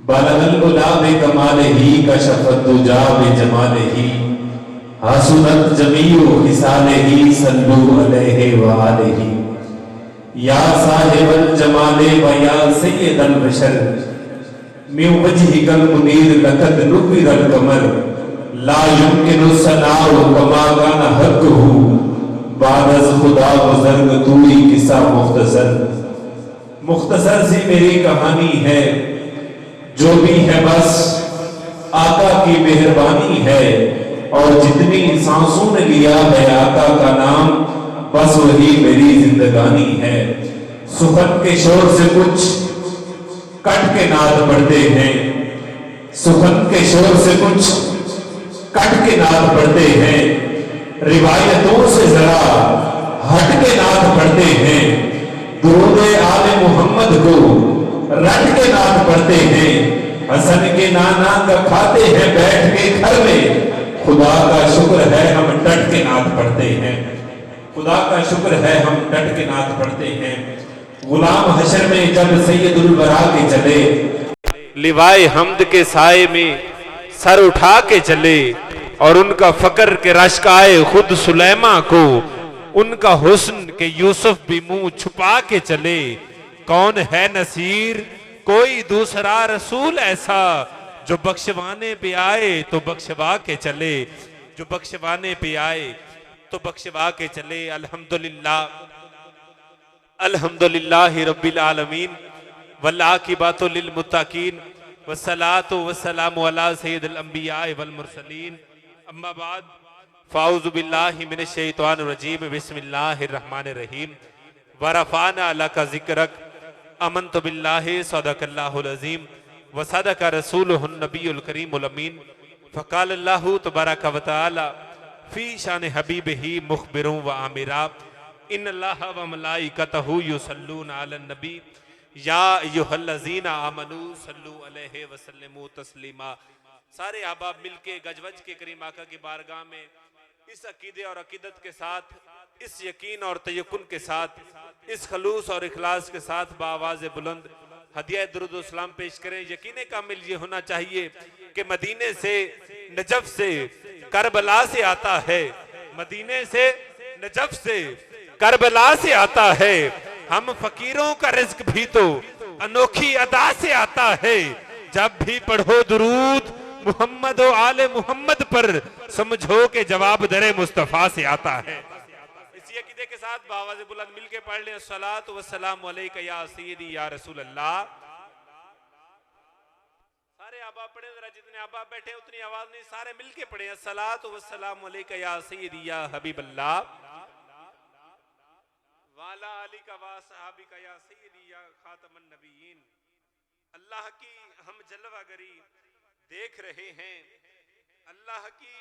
बलगल उला बे कमाले ही कशफत दुजा बे जमाले ही हसनत जमीउ हिसाले ही सल्लु अलैहि व आलिही या साहिबल जमाले व या सय्यदल बशर मिन वजहिकल मुनीर लक़द नुव्विरल कमर ला युमकिनु सनाउ कमा कान हक़्क़ुहु बादज़ खुदा बुज़ुर्ग तू ही किस्सा मुख्तसर। मुख्तसर सी मेरी कहानी है, जो भी है बस आका की मेहरबानी है, और जितनी सांसों ने लिया है आका का नाम बस वही मेरी जिंदगानी है। सुखन के शोर से कुछ कट के नाद पढ़ते हैं, सुखन के शोर से कुछ कट के नाद पढ़ते हैं, रिवायतों से जरा हट के नाद पढ़ते हैं, दुरूदे आले मोहम्मद को रट के नाद पढ़ते हैं, हसन के नाना का खाते हैं बैठ के घर में, खुदा का शुक्र है हम डट के नाद पढ़ते हैं, खुदा का शुक्र है हम डट के नाद पढ़ते हैं। गुलाम हशर में जब सैयदुल वरा के चले, लिवाए हमद के साए में सर उठा के चले, और उनका फकर के रश्क आए खुद सुलेमा को, उनका हुस्न के यूसुफ भी मुंह छुपा के चले। कौन है नसीर कोई दूसरा रसूल ऐसा, जो बख्शवाने पे आए तो बख्शवा के चले, जो बख्शवाने पे आए तो बख्शवा के चले। अल्हम्दुलिल्लाह अल्हम्दुलिल्लाहि रब्बिल आलमीन वल आकिबतु लिल मुत्तकीन वस्सलातु वस्सलामु अला सय्यिदिल अंबिया वल मुरसलीन अम्मा बाद फ़ाऊज़ु बिल्लाहि मिनश शैतानिर रजीम बिस्मिल्लाहिर रहमानिर रहीम व रफ़अना लका ज़िक्रक अमनतु बिल्लाहि सदक़ल्लाहुल अज़ीम व सदक़ रसूलुहुन नबियुल करीमुल अमीन फ़क़ाल अल्लाहु तबारक व तआला फ़ी शान हबीबिही मुख़बिरुन व आमिरा इन्नल्लाहा व मलाइकतहु युसल्लूना अलन नबी या अय्युहल्लज़ीना आमनू सल्लु अलैहि व सल्लिमू तस्लीमा। सारे अहबाब मिलके गजवज के करीम आका की बारगाह में इस अकीदे और अकीदत के साथ, इस यकीन और तयक्कुन के साथ, इस खलूस और इखलास के साथ बाआवाज़ बुलंद हदिया दुरूद व सलाम पेश करें। यकीन कामिल ये होना चाहिए कि मदीने से, नजफ से, करबला से आता है, मदीने से, नजफ से, करबला से आता है। हम फकीरों का रिज़्क भी तो अनोखी अदा से आता है। जब भी पढ़ो दुरूद मोहम्मद और आले मोहम्मद पर, समझो के जवाब दरे मुस्तफा से आता है। इसी अकीदे के साथ बाआवाज़ बुलंद मिलके पढ़ लें अस्सलातु वस्सलामु अलैका या सय्यदी या रसूल अल्लाह। सारे अहबाब पढ़े, जरा जितने अहबाब बैठे उतनी आवाज नहीं, सारे मिलके पढ़े अस्सलातु वस्सलामु अलैका या सय्यदी या हबीब अल्लाह वाला अली का वा सहाबी का या सय्यदी या खातमन नबीयीन। अल्लाह की हम जलवागरी देख रहे हैं, अल्लाह की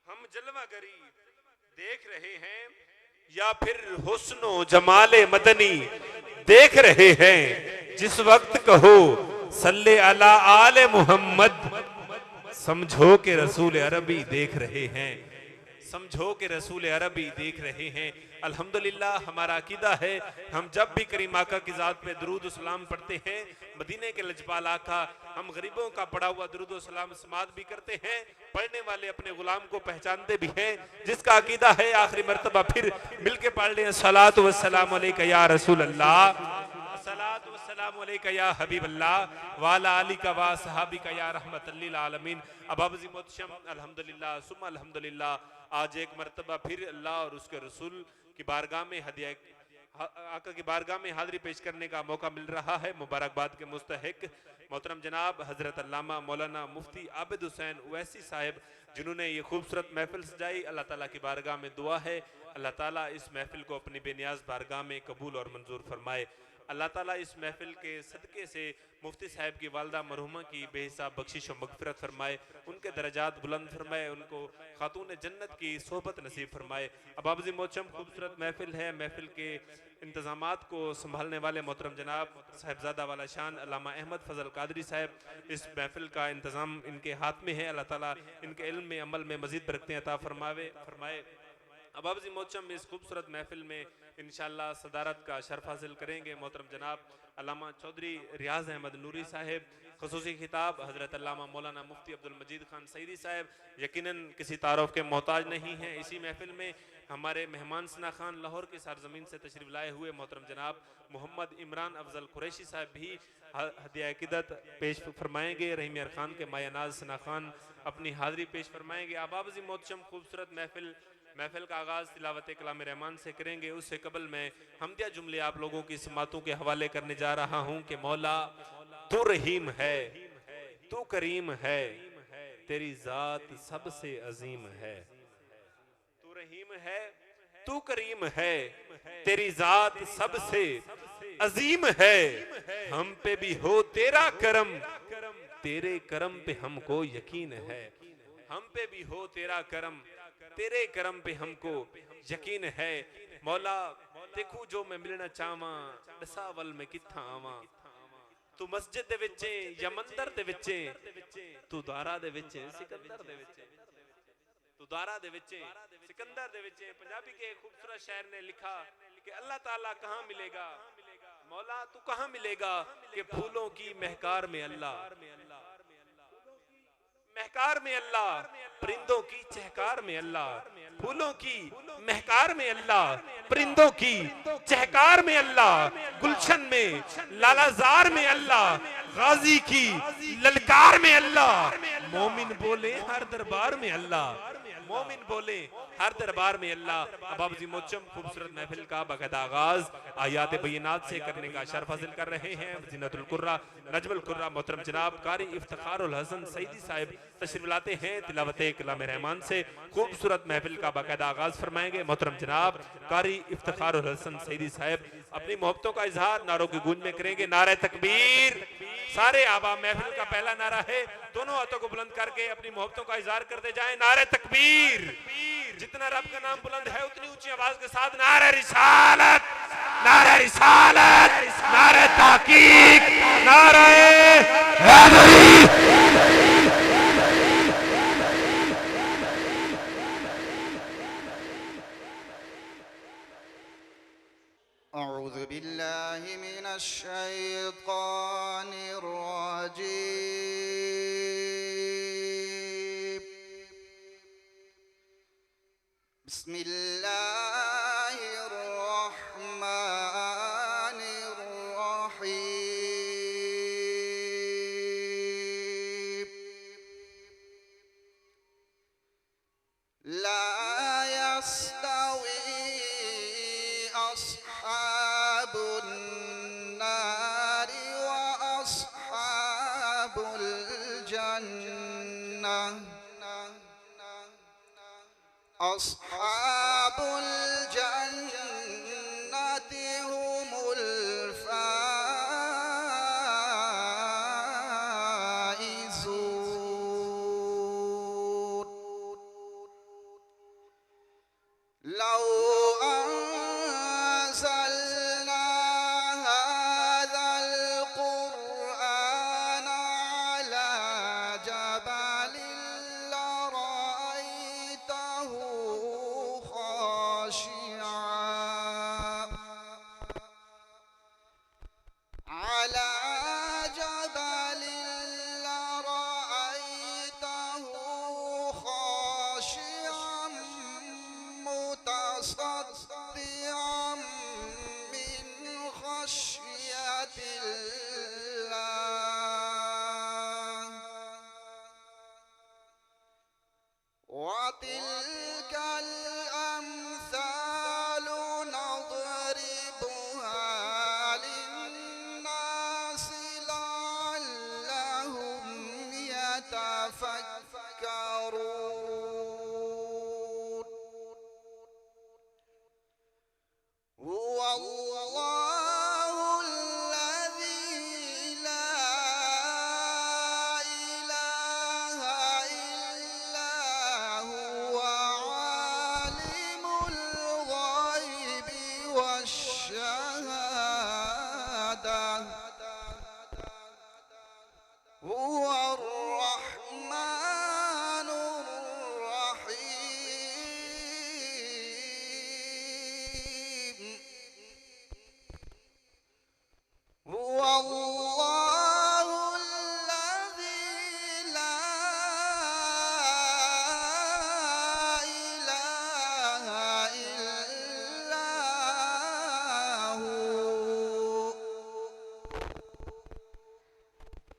हम जलवागरी देख रहे हैं, या फिर हुस्नो जमाले मदनी देख रहे हैं। जिस वक्त कहो सल्ले अला आले मोहम्मद, समझो के रसूल अरबी देख रहे हैं, समझो के रसूल अरबी देख रहे हैं। अल्हम्दुलिल्लाह हमारा अकीदा है, हम जब भी करीम आका की ज़ात पे दुरूद व सलाम पढ़ते हैं, मदीने के लजपाल आका, हम गरीबों का पढ़ा हुआ दुरूद व सलाम समात भी करते हैं, पढ़ने वाले अपने गुलाम को पहचानते भी हैं। जिसका अकीदा है आखिरी मर्तबा फिर मिलके पढ़ लें सलातु व सलाम अलैका या रसूल अल्लाह, सलातु व सलाम अलैका या हबीब अल्लाह वाला अली का वा सहाबी का या रहमतल लिल आलमीन। अबाबजी मोतशम अल्हम्दुलिल्लाह सुम्मा अल्हम्दुलिल्लाह, आज एक मर्तबा फिर अल्लाह और उसके रसूल की बारगाह में हदिया आका की बारगाह में हाजिरी पेश करने का मौका मिल रहा है। मुबारकबाद के मुस्तहिक मोहतरम जनाब हजरत अल्लामा मौलाना मुफ्ती आबिद हुसैन उवैसी साहब, जिन्होंने ये खूबसूरत महफिल सजाई, अल्लाह ताला की बारगाह में दुआ है अल्लाह ताला इस महफिल को अपनी बेनियाज बारगाह में कबूल और मंजूर फरमाए। अल्लाह ताला इस महफिल के सदक़े से मुफ्ती साहब की वालदा मरहुमा की बेहिसाब बख्शिश और मगफिरत फरमाए, उनके दरजात बुलंद फरमाए, उनको खातून जन्नत की सोहबत नसीब फरमाए। अबाबजी मोचम खूबसूरत महफिल है, महफिल के इंतज़ामात को संभालने वाले मोहतरम जनाब साहिबजादा वाला शान अल्लामा अहमद फजल कादरी साहब, इस महफिल का इंतज़ाम इनके हाथ में है। अल्लाह ताला इनके इल्म में अमल में मज़ीद बरकतें अता फरमाए। अबाबजी मोचम इस खूबसूरत महफिल में इंशाअल्लाह सदारत का शर्फ हासिल करेंगे मोहतरम जनाब अल्लामा चौधरी रियाज अहमद नूरी साहब, खसूसी खिताब हज़रत अल्लामा मौलाना मुफ्ती अब्दुल मजीद खान सईदी साहब, यकीनन किसी तारुफ के मोहताज नहीं हैं। इसी महफिल में हमारे मेहमान सना खान लाहौर की सरजमीन से तशरीफ़ लाए हुए मोहतरम जनाब मोहम्मद इमरान अफजल कुरैशी साहब भी हदिया अक़ीदत पेश फरमाएंगे। रहीम यार खान के मायानाज सना खान अपनी हाज़िरी पेश फरमाएंगे। आबाबजी मोहतशम खूबसूरत महफिल का आगाज़ तिलावत कलाम रहमान से करेंगे। उससे कबल मैं हमदिया जुमले आप लोगों की समातों के हवाले करने जा रहा हूँ कि मौला तू रहीम है, तू करीम है, तेरी ज़ात सबसे अजीम है। तू रहीम है, तू करीम है, तेरी ज़ात सबसे अजीम है। हम पे भी हो तेरा करम, तेरे करम पे हमको यकीन है। हम पे भी हो तेरा करम, तेरे करम पे हमको यकीन है। मौला देखू जो मैं मिलना चाहवा, दसावल में किथा आवा। तू मस्जिद दे विचे या मंदिर दे विचे, तू दारा दे विचे सिकंदर दे विचे, तू दारा दे विचे सिकंदर दे विचे। पंजाबी के खूबसूरत शायर ने लिखा कि अल्लाह ताला कहाँ मिलेगा, मौला तू कहाँ मिलेगा कि फूलों की महकार में अल्लाह, महकार में अल्लाह, परिंदों की चहकार में अल्लाह, फूलों की महकार में अल्लाह, परिंदों की चहकार में अल्लाह, गुलशन में लालाजार में अल्लाह, गाजी की ललकार में अल्लाह। मोमिन बोले हर दरबार में अल्लाह, मोमिन बोले हर दरबार में अल्लाह। अबाबजी मोचम खूबसूरत महफिल का बाकायदा आगाज आयात बय्यिनात से करने का शर्फ हासिल कर रहे हैं। ज़ीनतुल कुर्रा नजमुल कुर्रा मोहतरम जनाब कारी इफ्तिखारुल हसन सईदी साहब तशरीफ लाते हैं। तिलावत कलाम रहमान से खूबसूरत महफिल का बाकायदा आगाज फरमाएंगे। मोहतरम जनाब कारी इफ्तिखारुल हसन सईदी साहब अपनी मोहब्बतों का इजहार नारों की गूंज में करेंगे। नारे तकबीर। सारे आबा महफिल का पहला नारा है, दोनों हाथों को बुलंद करके अपनी मोहब्बतों का इजहार करते जाएं। नारे तकबीर। जितना रब का नाम बुलंद है उतनी ऊंची आवाज के साथ नारे रिसालत, नारे रिसालत, नारे तहकीक, नारे हैदरी। अऊज़ु बिल्लाहि मिनश शैतानिर रजीम। बिस्मिल्लाहिर रहमानिर रहीम। ला यस्तवी अस्हाबुन नारि व अस्हाबुल जन्नह। अस्हाबुल जन्नति हुमुल फाइज़ून। लौ अंज़लना हाज़ल क़ुरआन अला जबलिन लरअयतहु ख़ाशिअन अला जबलिन लरअयतहु ख़ाशिअन मुतसद्दिअन मिन ख़श्यतिल्लाह। वतिल्कल अम्सालु नज़रिबुहा लिन्नासि लअल्लहुम यतफक्करून। हुवल्लाहु अल्लज़ी ला इलाहा इल्ला हुवा आलिमुल ग़ैबि वश्शहादह। हुवर रहमान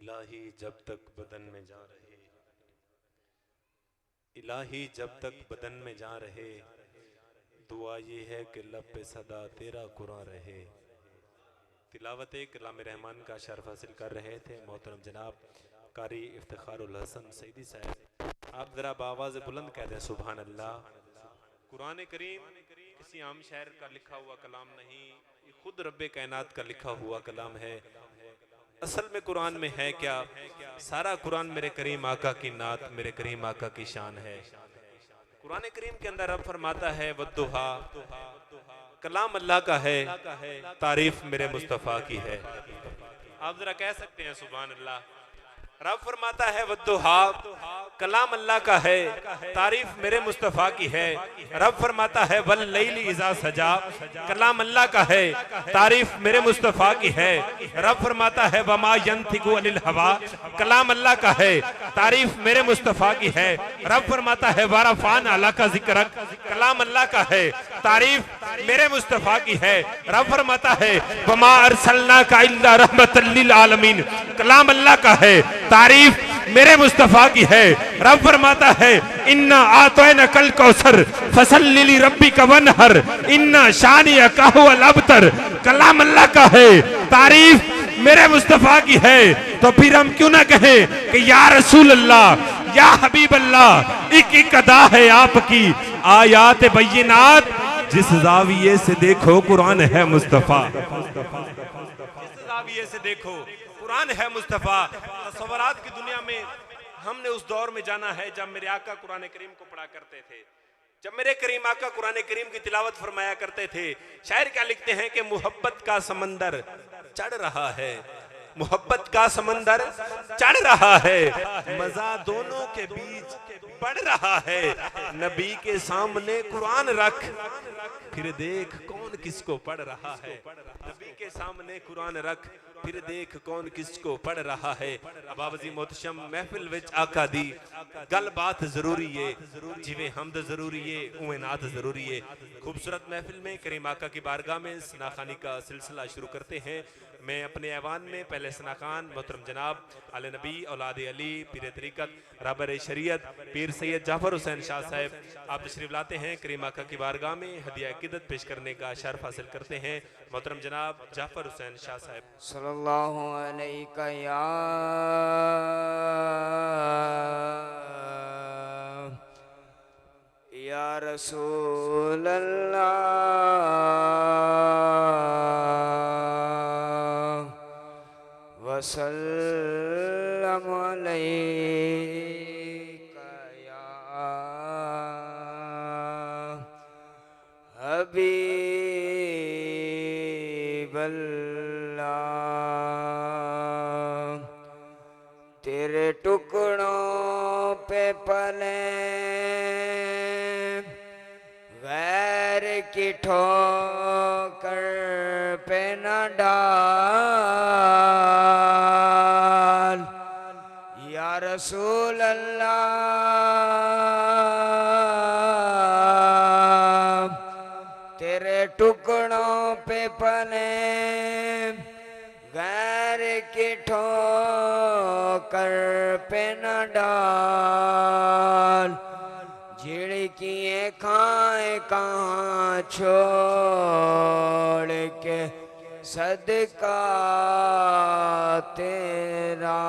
इलाही जब तक बदन में जा रहे, इलाही जब तक बदन में जा रहे, दुआ ये है कि लब पे सदा तेरा कुरान रहे। तिलावत कलाम रहमान का शर्फ हासिल कर रहे थे मोहतरम जनाब कारी इफ्तिखारुल हसन सईदी साहब। आप जरा बावाज़ बुलंद कहते हैं सुभान अल्लाह। कुरान करीम किसी आम शायर का लिखा हुआ कलाम नहीं, ये खुद रब्बे कायनात का लिखा हुआ कलाम है। असल में कुरान में है क्या? सारा कुरान मेरे करीम आका की नात, मेरे करीम आका की शान है। कुरान करीम के अंदर रब फरमाता है वद्दुहा, कलाम अल्लाह का है, तारीफ मेरे मुस्तफ़ा की है। आप जरा कह सकते हैं सुभान अल्लाह। रब फरमाता है वद्दुहा, कलाम अल्लाह का है, तारीफ मेरे मुस्तफ़ा की है। रब फरमाता है वल लैली इज़ा सजा, कलाम अल्लाह का है, तारीफ मेरे मुस्तफ़ा की है। रब फरमाता है वमा यंतिकु अनिल हवा, कलाम अल्लाह का है, तारीफ मेरे मुस्तफ़ा की है। रब फरमाता है वरफ़ान अला का ज़िक्र, कलाम अल्लाह का है, तारीफ मेरे मुस्तफ़ा की है। रब फरमाता है वमा अरसलनाका इल्ला रहमतल लिल आलमीन, कलाम अल्लाह का है, तारीफ मेरे मुस्तफ़ा की है। रब फरमाता है इन्ना आतैना कल कौसर फसल्लि लि रब्बिका वनहर इन्ना शानिअका हुवल अबतर, कलाम अल्लाह का है, तारीफ मेरे मुस्तफ़ा की है। तो फिर हम क्यों ना कहें कि या रसूल अल्लाह, या हबीब अल्लाह, एक एक अदा है आपकी, आयात बय्यिनात, जिस जाविये से देखो कुरान है मुस्तफ़ा, जिस जाविये से देखो कुरान है मुस्तफ़ा। तसव्वुरात की दुनिया में हमने उस दौर में जाना है जब मेरे आका कुरान करीम को पढ़ा करते थे, जब मेरे करीम आका कुरान करीम की तिलावत फरमाया करते थे। शायर क्या लिखते हैं कि मोहब्बत का समंदर चढ़ रहा है, मोहब्बत का समंदर चढ़ रहा है, मजा दोनों के बीच बढ़ रहा है। नबी के सामने कुरान रख, फिर देख कौन किसको पढ़ रहा है। नबी के सामने कुरान रख, फिर देख कौन किसको पढ़ रहा है। अबाबजी मोहतशम महफिल विच आका दी गल बात जरूरी है, जिवें हमद जरूरी है उवें नात जरूरी है। खूबसूरत महफिल में करीम आका की बारगाह में सनाखानी का सिलसिला शुरू करते हैं। मैं अपने ऐवान में पहले सनाखान मोहतरम जनाब आले नबी औलाद अली पीर तरीक़त रहबर शरीयत पीर सैयद जाफर हुसैन शाह साहब आप तशरीफ लाते हैं। करीम आका की बारगाह में हदिया अक़ीदत पेश करने का शर्फ हासिल करते हैं मोहतरम जनाब जाफर हुसैन शाह साहब। सल्लल्लाहु अलैका या रसूल अल्लाह वसल्लम अलैका या हबीब अल्लाह। तेरे टुकड़ों पे पले गैर की ठोकर पे न डाल या रसूल अल्लाह। पले गैर की ठोकर पे न डाल, झिड़किए खाए कहाँ छोड़ के सदका तेरा।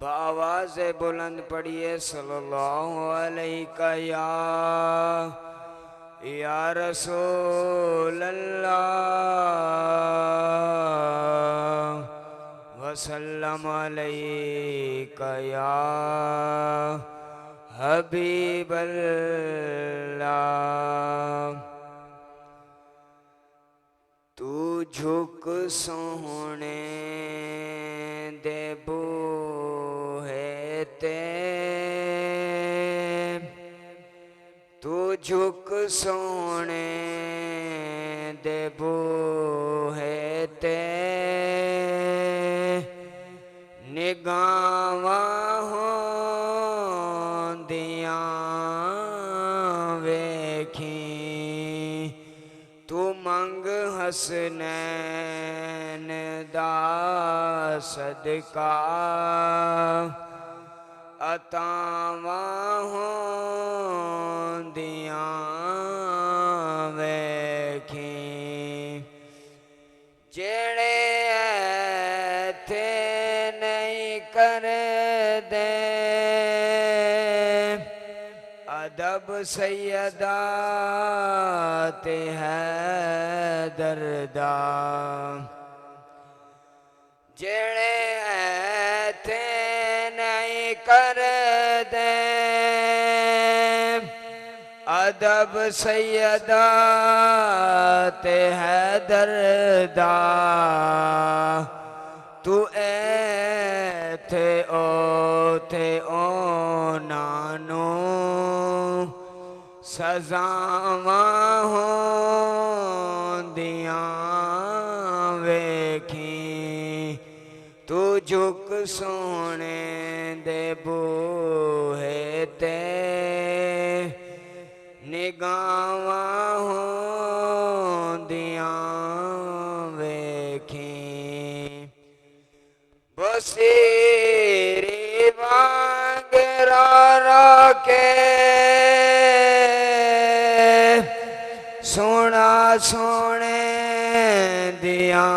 आवाज़ बुलंद पढ़िए सल्लल्लाहु अलैहि या रसूल अल्लाह वसल्लम अलैका या हबीब अल्लाह। तू झुक सोहने दे बूहे ते, तू झुक सोहने दे बूहे ते, निगाहां होंदियां वेखी, तू मंग हसनैन दा सदका, अतावां होंदियां वेखी। जेड़े थे नहीं कर दे अदब सैयदा ते है दर्दा, जेड़े थे नहीं कर दे अदब सैयदा ते है दर्दा। तू थे ओ नानो सजावां होंदियां वेखी, तू झुक सोने दे बूहे ते, निगाहां होंदियां वेखी। बसीरी वांग रो के सोना सोने दिया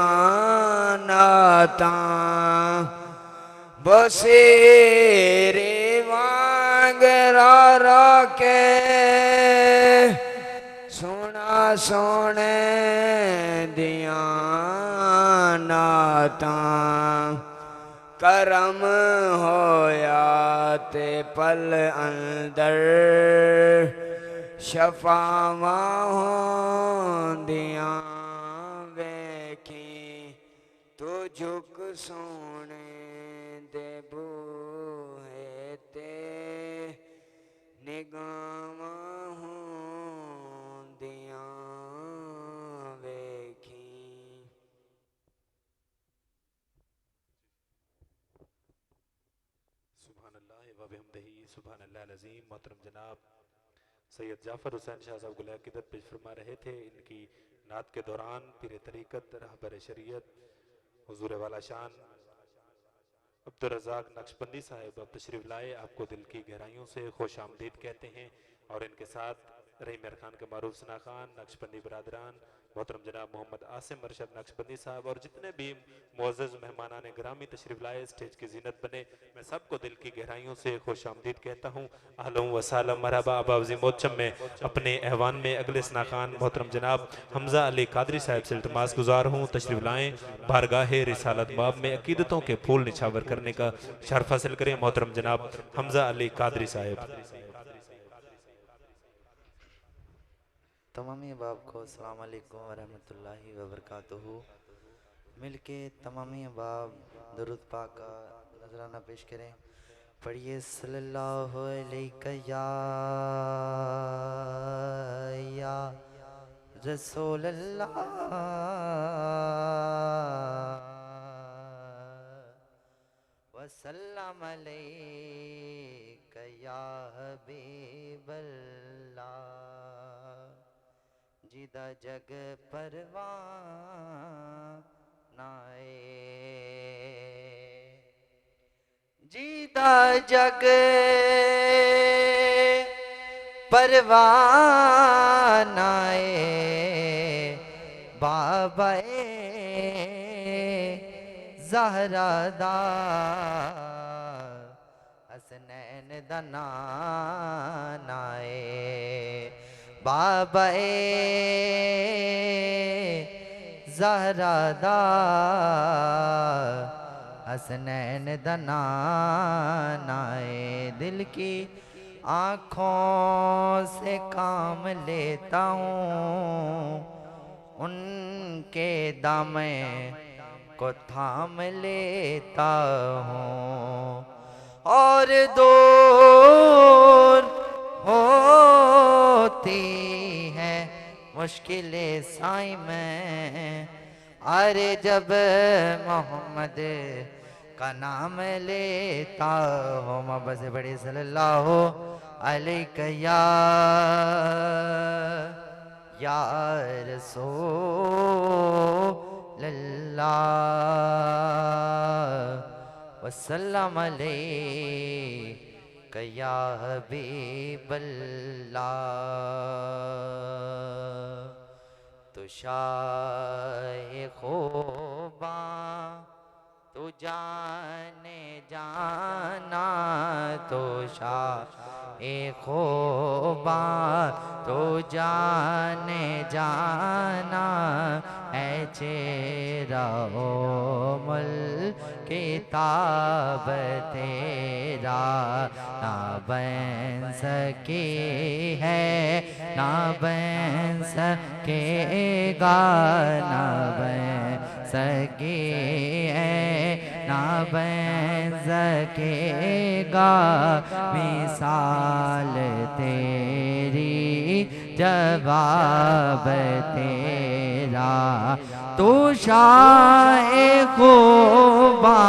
नातां, बसीरी वांग रो के सोना सोने दिया नातां। करम होया ते पल अंदर शफावां होंदियां वेखी, तू झुक सोने दे बूहे ते, निगाहां होंदियां वेखी। सुभानअल्लाह व बिहम्दिही सुभानअल्लाह अज़ीम। मोहतरम जनाब सैयद जाफ़र हुसैन शाह साहब गुल अक़ीदत पेश फरमा रहे थे। इनकी नात के दौरान पीर तरीक़त रहबर शरीयत हुज़ूर वाला शान अब्दुल रज़ाक नक्शबंदी साहिब अब तशरीफ़ लाए, आपको दिल की गहराइयों से खुश आमदीद कहते हैं। और इनके साथ रहीम मेर खान के मारूफ सना खान, नक्शबंदी बरादरान, मोहतरम जनाब मोहम्मद आसिम अरशद नक्शबंदी साहब और जितने भी मुअज़्ज़ज़ मेहमानान ग्रामी तशरीफ़ लाए, स्टेज की जीनत बने, मैं सबको दिल की गहराइयों से खुश आमदीद कहता हूँ। अहलन व सहलन मरहबा। अब अज़ीम मोहतरम में अपने ऐवान में अगले सना खान मोहतरम जनाब हमज़ा अली कादरी साहब से इल्तिमास गुजार हूँ, तशरीफ़ लाएँ, बारगाह रिसालत बाब में अकीदतों के फूल निछावर करने का शर्फ हासिल करें। मोहतरम जनाब हमज़ा अली कादरी साहब। तमामी अहबाब को अस्सलाम वालेकुम वरहमतुल्लाहि वबरकातुहू। मिलके तमामी अहबाब दरूद पाक का नजराना पेश करें। पढ़िए सल्लल्लाहु अलैहि या रसूल अल्लाह वसल्लम अलैका या हबीब अल्लाह। जिदा जग परवानाए जिदा जग परवानाए बाबाए ज़हरा दा हसनैन दा नानाए बाबाए ज़हरा दा हसनैन दा नानाए दिल की आँखों से काम लेता हूँ उनके दामन को थाम लेता हूँ और दूर होती है मुश्किलें साईं में अरे जब मोहम्मद का नाम लेता हूँ मोहब्बत से बड़ी सल्लल्लाहु अलैहि या रसूल अल्लाह वसल्लम अलैका या हबीबल्लाह तो शाहे ख़ुबा तू जाने जाना तो शाहे ख़ुबा तो जाने जाना है चेहरा मुल किताब तेरा ना बन सके है ना बन सकेगा ना बन सके है ना बन सकेगा मिसाल तेरी जवाब तेरा तू शाहे ख़ुबा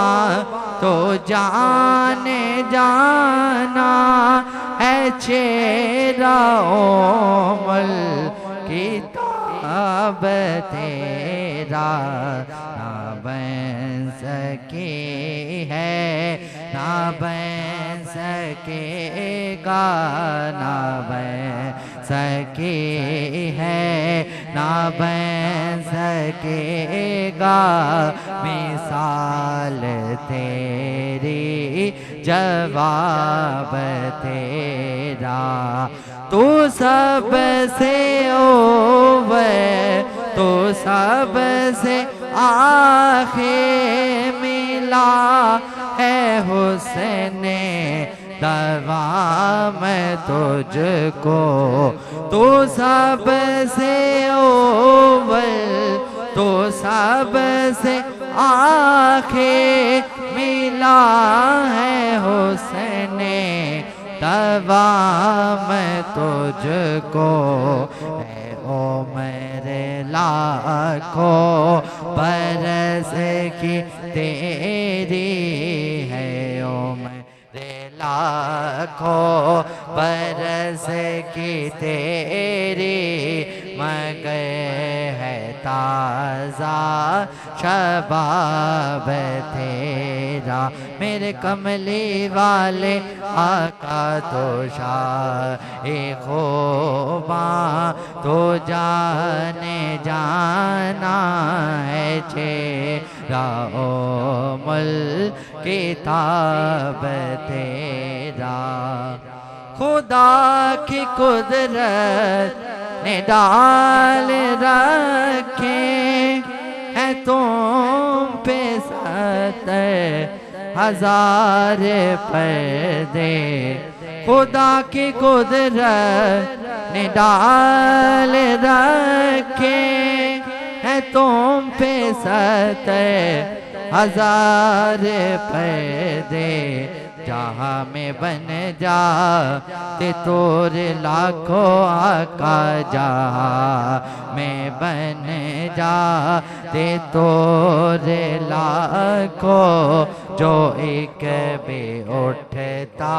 तो जाने जाना है चेहरा ओमल किताब तेरा ना बन सके है ना बन सकेगा ना बन सके है ना बन सकेगा मिसाल तेरी जवाब तेरा तू सबसे ओवर तू सबसे आखिर मिला है हुस्ने दवा मैं तुझको तू सबसे ओवल तो सबसे आखिर मिला है हुस्ने दवा मैं तुझको ओ मेरे लाखों बरस की तेरी है ओ मेरे लाखों बरस की तेरी मगर है ताज़ा शबाब तेरा मेरे कमली वाले आका तो शाहे ख़ुबा तो जाने जाना है चेहरा ओ मुल किताब तेरा खुदा की कुदरत ने डाल रखे है तुम पे 70,000 पर्दे खुदा की कुदरत ने डाल रखे है तुम पे 70,000 पर्दे जहाँ में बन जा ते तोरे लाखों आका जहाँ में बन जा ते तोरे लाखों जो एक बे उठता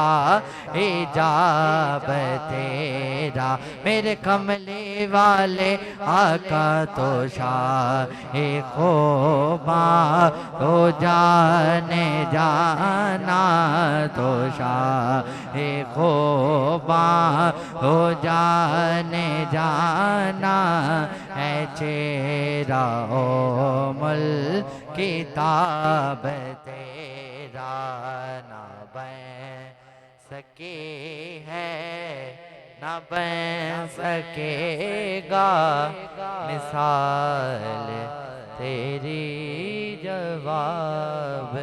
हिजाब तेरा मेरे कमले वाले आका तो शाह खोबा तो जाने जाना तो शाह खोबा तो जाने जाना है चेहरा ओ मुल किताब तेरा ना बन सके है न बन सकेगा मिसाल तेरी जवाब